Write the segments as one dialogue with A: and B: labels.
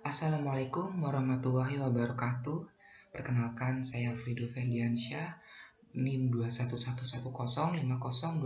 A: Assalamualaikum warahmatullahi wabarakatuh. Perkenalkan, saya Frido Ferdiansyah, NIM 2111050200052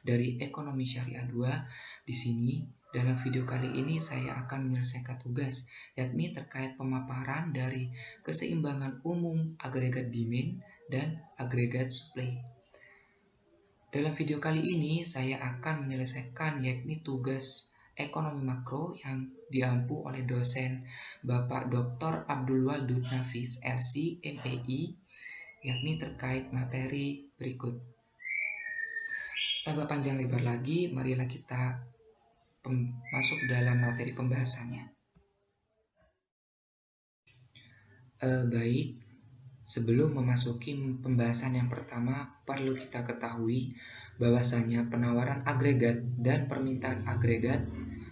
A: dari Ekonomi Syariah 2. Di sini, dalam video kali ini saya akan menyelesaikan tugas, yakni terkait pemaparan dari keseimbangan umum agregat demand dan agregat supply. Dalam video kali ini saya akan menyelesaikan yakni tugas ekonomi makro yang diampu oleh dosen Bapak Dr. Abdul Wadud Nafis LC MEI, yakni terkait materi berikut. Tanpa panjang lebar lagi, marilah kita masuk dalam materi pembahasannya. Baik, sebelum memasuki pembahasan yang pertama, perlu kita ketahui bahwasanya penawaran agregat dan permintaan agregat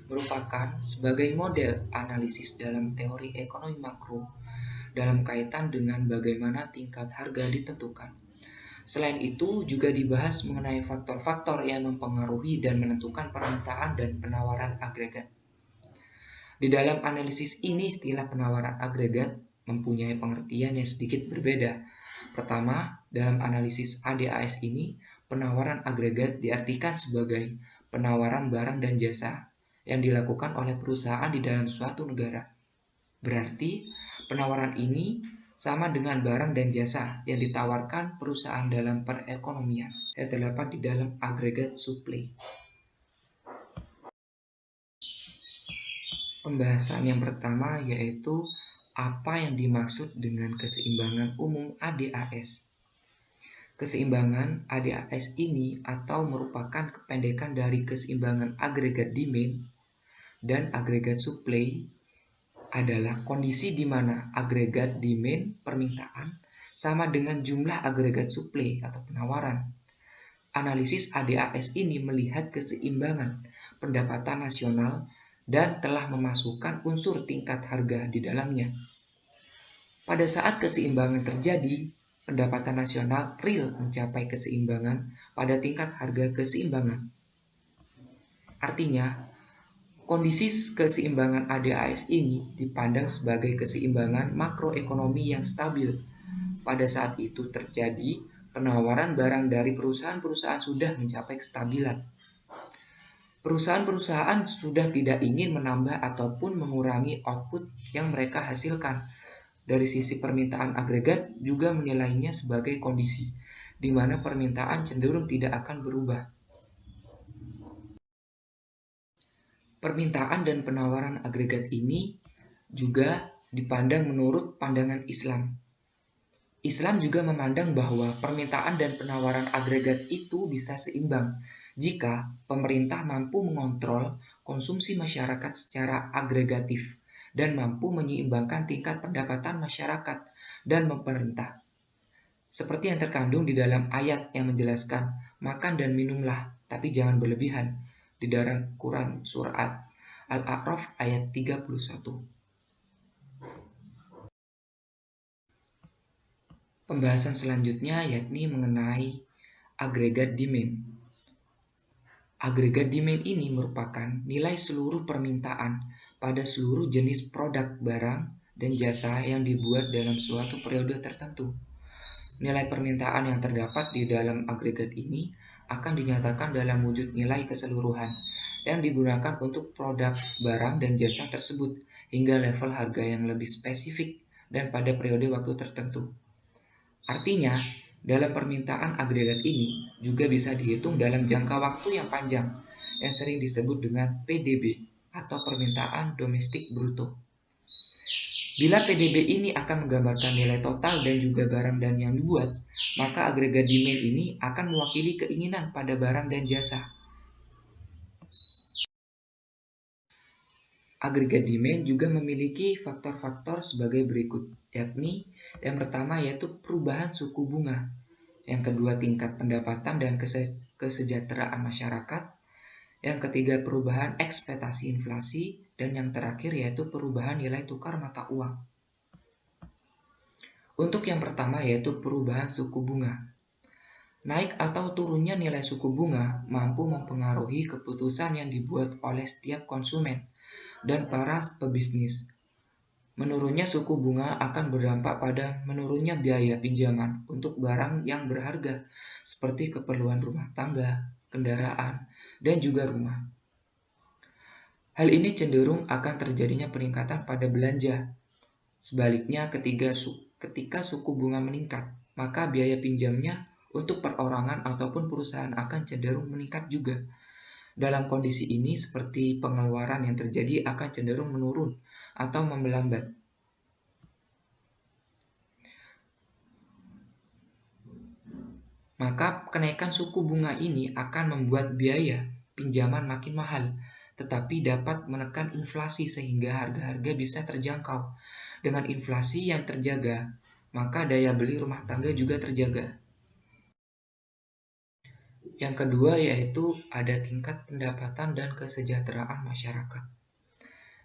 A: merupakan sebagai model analisis dalam teori ekonomi makro dalam kaitan dengan bagaimana tingkat harga ditentukan. Selain itu, juga dibahas mengenai faktor-faktor yang mempengaruhi dan menentukan permintaan dan penawaran agregat. Di dalam analisis ini, istilah penawaran agregat mempunyai pengertian yang sedikit berbeda. Pertama, dalam analisis ADAS ini, penawaran agregat diartikan sebagai penawaran barang dan jasa yang dilakukan oleh perusahaan di dalam suatu negara. Berarti, penawaran ini sama dengan barang dan jasa yang ditawarkan perusahaan dalam perekonomian yang terdapat di dalam agregat supply. Pembahasan yang pertama yaitu apa yang dimaksud dengan keseimbangan umum ADAS. Keseimbangan ADAS ini atau merupakan kependekan dari keseimbangan agregat demand dan agregat supply adalah kondisi di mana agregat demand permintaan sama dengan jumlah agregat supply atau penawaran. Analisis ADAS ini melihat keseimbangan pendapatan nasional dan telah memasukkan unsur tingkat harga di dalamnya. Pada saat keseimbangan terjadi, pendapatan nasional real mencapai keseimbangan pada tingkat harga keseimbangan. Artinya, kondisi keseimbangan ADAS ini dipandang sebagai keseimbangan makroekonomi yang stabil. Pada saat itu terjadi penawaran barang dari perusahaan-perusahaan sudah mencapai kestabilan. Perusahaan-perusahaan sudah tidak ingin menambah ataupun mengurangi output yang mereka hasilkan. Dari sisi permintaan agregat juga menilainya sebagai kondisi di mana permintaan cenderung tidak akan berubah. Permintaan dan penawaran agregat ini juga dipandang menurut pandangan Islam. Islam juga memandang bahwa permintaan dan penawaran agregat itu bisa seimbang jika pemerintah mampu mengontrol konsumsi masyarakat secara agregatif dan mampu menyeimbangkan tingkat pendapatan masyarakat dan pemerintah. Seperti yang terkandung di dalam ayat yang menjelaskan, makan dan minumlah, tapi jangan berlebihan, di dalam Quran Surat Al-A'raf ayat 31. Pembahasan selanjutnya yakni mengenai agregat demand. Agregat demand ini merupakan nilai seluruh permintaan pada seluruh jenis produk, barang, dan jasa yang dibuat dalam suatu periode tertentu. Nilai permintaan yang terdapat di dalam agregat ini akan dinyatakan dalam wujud nilai keseluruhan yang digunakan untuk produk, barang, dan jasa tersebut hingga level harga yang lebih spesifik dan pada periode waktu tertentu. Artinya, dalam permintaan agregat ini juga bisa dihitung dalam jangka waktu yang panjang yang sering disebut dengan PDB atau permintaan domestik bruto. Bila PDB ini akan menggambarkan nilai total dan juga barang dan yang dibuat, maka agregat demand ini akan mewakili keinginan pada barang dan jasa. Agregat demand juga memiliki faktor-faktor sebagai berikut, yakni yang pertama yaitu perubahan suku bunga, yang kedua tingkat pendapatan dan kesejahteraan masyarakat, yang ketiga perubahan ekspektasi inflasi, dan yang terakhir yaitu perubahan nilai tukar mata uang. Untuk yang pertama yaitu perubahan suku bunga. Naik atau turunnya nilai suku bunga mampu mempengaruhi keputusan yang dibuat oleh setiap konsumen dan para pebisnis. Menurunnya suku bunga akan berdampak pada menurunnya biaya pinjaman untuk barang yang berharga seperti keperluan rumah tangga, kendaraan, dan juga rumah. Hal ini cenderung akan terjadinya peningkatan pada belanja. Sebaliknya, ketika suku bunga meningkat, maka biaya pinjamnya untuk perorangan ataupun perusahaan akan cenderung meningkat juga. Dalam kondisi ini, seperti pengeluaran yang terjadi akan cenderung menurun atau melambat. Maka kenaikan suku bunga ini akan membuat biaya pinjaman makin mahal, tetapi dapat menekan inflasi sehingga harga-harga bisa terjangkau. Dengan inflasi yang terjaga, maka daya beli rumah tangga juga terjaga. Yang kedua yaitu ada tingkat pendapatan dan kesejahteraan masyarakat.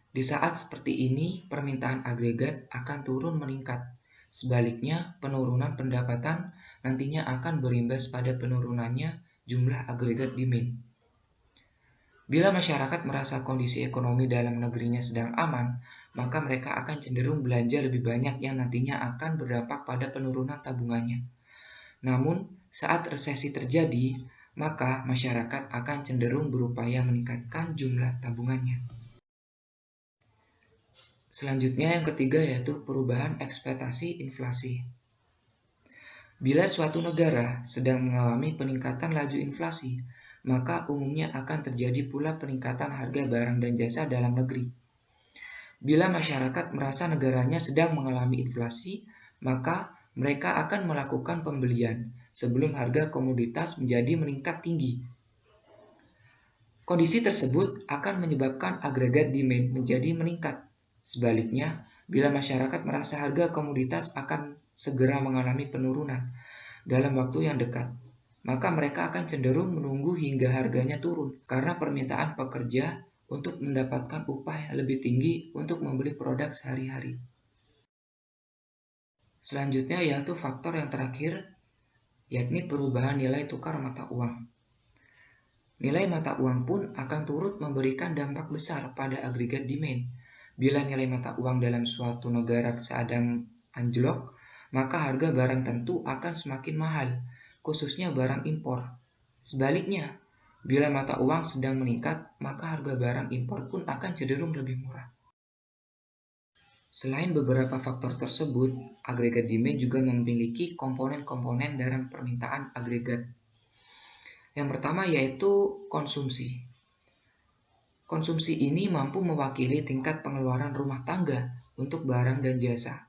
A: Di saat seperti ini, permintaan agregat akan turun meningkat. Sebaliknya, penurunan pendapatan nantinya akan berimbas pada penurunannya jumlah agregat demand. Bila masyarakat merasa kondisi ekonomi dalam negerinya sedang aman, maka mereka akan cenderung belanja lebih banyak yang nantinya akan berdampak pada penurunan tabungannya. Namun, saat resesi terjadi, maka masyarakat akan cenderung berupaya meningkatkan jumlah tabungannya. Selanjutnya yang ketiga yaitu perubahan ekspektasi inflasi. Bila suatu negara sedang mengalami peningkatan laju inflasi, maka umumnya akan terjadi pula peningkatan harga barang dan jasa dalam negeri. Bila masyarakat merasa negaranya sedang mengalami inflasi, maka mereka akan melakukan pembelian sebelum harga komoditas menjadi meningkat tinggi. Kondisi tersebut akan menyebabkan agregat demand menjadi meningkat. Sebaliknya, bila masyarakat merasa harga komoditas akan segera mengalami penurunan dalam waktu yang dekat, maka mereka akan cenderung menunggu hingga harganya turun karena permintaan pekerja untuk mendapatkan upah yang lebih tinggi untuk membeli produk sehari-hari. Selanjutnya yaitu faktor yang terakhir, yakni perubahan nilai tukar mata uang. Nilai mata uang pun akan turut memberikan dampak besar pada agregat demand. Bila nilai mata uang dalam suatu negara sedang anjlok, maka harga barang tentu akan semakin mahal, khususnya barang impor. Sebaliknya, bila mata uang sedang meningkat, maka harga barang impor pun akan cenderung lebih murah. Selain beberapa faktor tersebut, agregat demand juga memiliki komponen-komponen dalam permintaan agregat. Yang pertama yaitu konsumsi. Konsumsi ini mampu mewakili tingkat pengeluaran rumah tangga untuk barang dan jasa.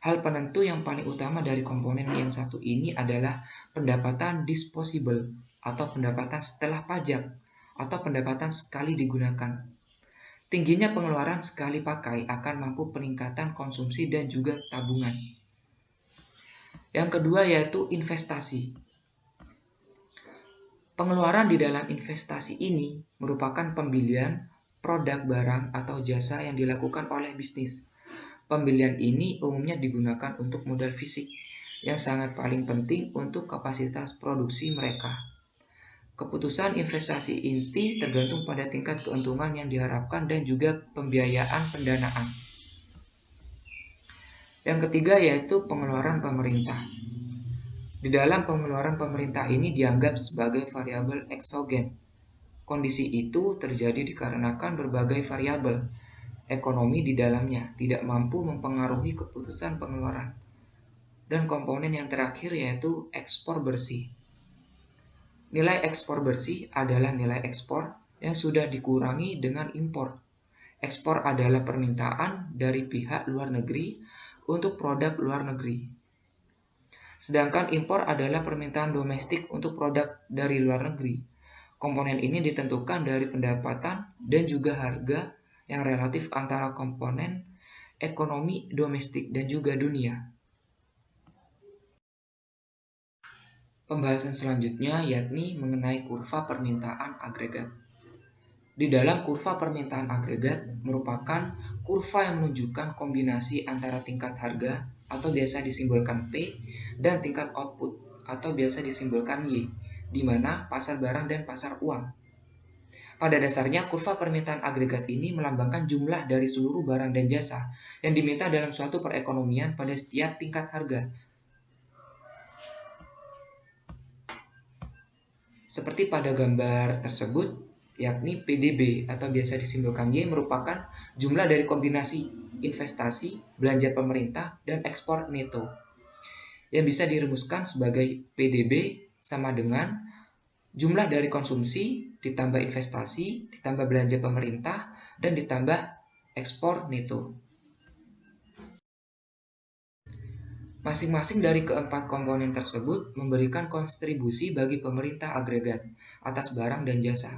A: Hal penentu yang paling utama dari komponen yang satu ini adalah pendapatan disposable atau pendapatan setelah pajak atau pendapatan sekali digunakan. Tingginya pengeluaran sekali pakai akan mampu peningkatan konsumsi dan juga tabungan. Yang kedua yaitu investasi. Pengeluaran di dalam investasi ini merupakan pembelian produk barang atau jasa yang dilakukan oleh bisnis. Pembelian ini umumnya digunakan untuk modal fisik yang sangat paling penting untuk kapasitas produksi mereka. Keputusan investasi inti tergantung pada tingkat keuntungan yang diharapkan dan juga pembiayaan pendanaan. Yang ketiga yaitu pengeluaran pemerintah. Di dalam pengeluaran pemerintah ini dianggap sebagai variabel eksogen. Kondisi itu terjadi dikarenakan berbagai variabel ekonomi di dalamnya tidak mampu mempengaruhi keputusan pengeluaran. Dan komponen yang terakhir yaitu ekspor bersih. Nilai ekspor bersih adalah nilai ekspor yang sudah dikurangi dengan impor. Ekspor adalah permintaan dari pihak luar negeri untuk produk luar negeri. Sedangkan impor adalah permintaan domestik untuk produk dari luar negeri. Komponen ini ditentukan dari pendapatan dan juga harga yang relatif antara komponen ekonomi domestik dan juga dunia. Pembahasan selanjutnya yakni mengenai kurva permintaan agregat. Di dalam kurva permintaan agregat merupakan kurva yang menunjukkan kombinasi antara tingkat harga atau biasa disimbolkan P dan tingkat output atau biasa disimbolkan Y, di mana pasar barang dan pasar uang. Pada dasarnya, kurva permintaan agregat ini melambangkan jumlah dari seluruh barang dan jasa yang diminta dalam suatu perekonomian pada setiap tingkat harga. Seperti pada gambar tersebut, yakni PDB atau biasa disimbolkan Y merupakan jumlah dari kombinasi investasi, belanja pemerintah, dan ekspor neto, yang bisa dirumuskan sebagai PDB sama dengan jumlah dari konsumsi ditambah investasi, ditambah belanja pemerintah, dan ditambah ekspor neto. Masing-masing dari keempat komponen tersebut memberikan kontribusi bagi pemerintah agregat atas barang dan jasa.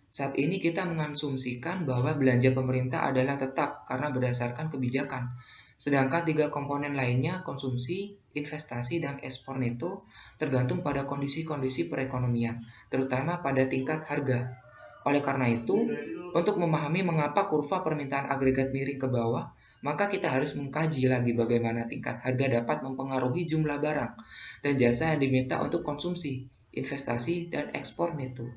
A: Saat ini kita mengasumsikan bahwa belanja pemerintah adalah tetap karena berdasarkan kebijakan. Sedangkan tiga komponen lainnya, konsumsi, investasi, dan ekspor neto, tergantung pada kondisi-kondisi perekonomian, terutama pada tingkat harga. Oleh karena itu, untuk memahami mengapa kurva permintaan agregat miring ke bawah, maka kita harus mengkaji lagi bagaimana tingkat harga dapat mempengaruhi jumlah barang dan jasa yang diminta untuk konsumsi, investasi, dan ekspor neto.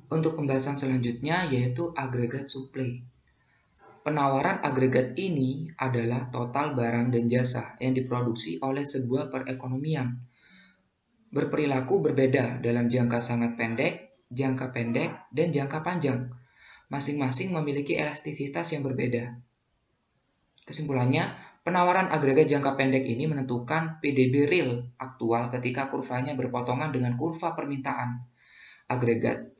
A: Untuk pembahasan selanjutnya yaitu agregat supply. Penawaran agregat ini adalah total barang dan jasa yang diproduksi oleh sebuah perekonomian. Berperilaku berbeda dalam jangka sangat pendek, jangka pendek, dan jangka panjang. Masing-masing memiliki elastisitas yang berbeda. Kesimpulannya, penawaran agregat jangka pendek ini menentukan PDB real aktual ketika kurvanya berpotongan dengan kurva permintaan agregat.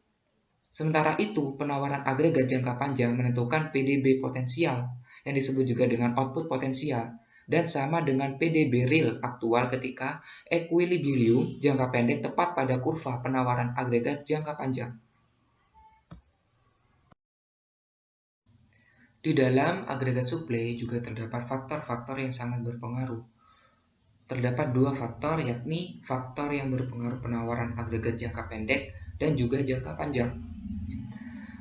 A: Sementara itu, penawaran agregat jangka panjang menentukan PDB potensial yang disebut juga dengan output potensial dan sama dengan PDB real aktual ketika equilibrium jangka pendek tepat pada kurva penawaran agregat jangka panjang. Di dalam agregat supply juga terdapat faktor-faktor yang sangat berpengaruh. Terdapat dua faktor, yakni faktor yang berpengaruh penawaran agregat jangka pendek dan juga jangka panjang.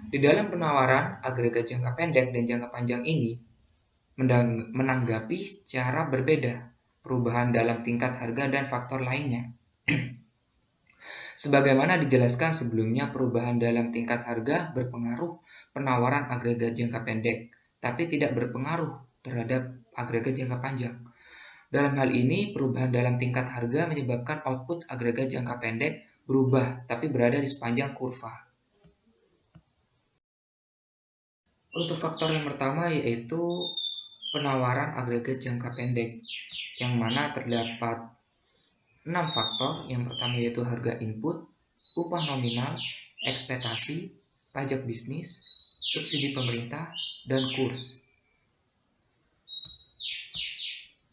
A: Di dalam penawaran agregat jangka pendek dan jangka panjang ini menanggapi secara berbeda perubahan dalam tingkat harga dan faktor lainnya. Sebagaimana dijelaskan sebelumnya, perubahan dalam tingkat harga berpengaruh penawaran agregat jangka pendek, tapi tidak berpengaruh terhadap agregat jangka panjang. Dalam hal ini, perubahan dalam tingkat harga menyebabkan output agregat jangka pendek berubah, tapi berada di sepanjang kurva. Untuk faktor yang pertama yaitu penawaran agregat jangka pendek, yang mana terdapat 6 faktor. Yang pertama yaitu harga input, upah nominal, ekspektasi, pajak bisnis, subsidi pemerintah, dan kurs.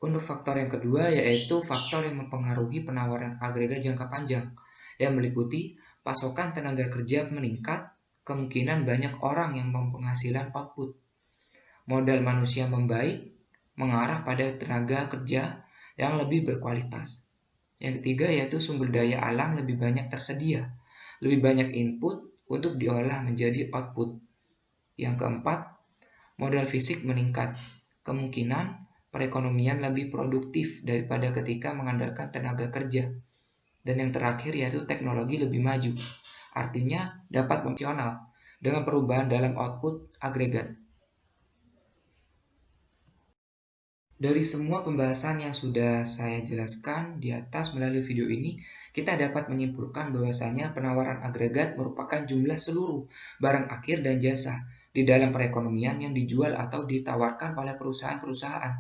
A: Untuk faktor yang kedua yaitu faktor yang mempengaruhi penawaran agregat jangka panjang, yang meliputi pasokan tenaga kerja meningkat, kemungkinan banyak orang yang mempenghasilan output, modal manusia membaik, mengarah pada tenaga kerja yang lebih berkualitas. Yang ketiga yaitu sumber daya alam lebih banyak tersedia, lebih banyak input untuk diolah menjadi output. Yang keempat, modal fisik meningkat, kemungkinan perekonomian lebih produktif daripada ketika mengandalkan tenaga kerja. Dan yang terakhir yaitu teknologi lebih maju, artinya dapat fungsional dengan perubahan dalam output agregat. Dari semua pembahasan yang sudah saya jelaskan di atas melalui video ini, kita dapat menyimpulkan bahwasanya penawaran agregat merupakan jumlah seluruh barang akhir dan jasa di dalam perekonomian yang dijual atau ditawarkan oleh perusahaan-perusahaan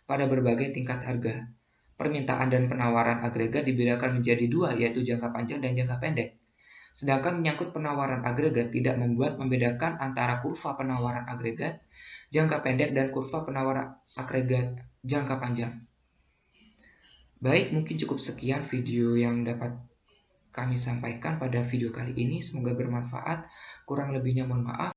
A: pada berbagai tingkat harga. Permintaan dan penawaran agregat dibedakan menjadi dua, yaitu jangka panjang dan jangka pendek. Sedangkan menyangkut penawaran agregat tidak membedakan antara kurva penawaran agregat jangka pendek dan kurva penawaran agregat jangka panjang. Baik, mungkin cukup sekian video yang dapat kami sampaikan pada video kali ini. Semoga bermanfaat. Kurang lebihnya mohon maaf.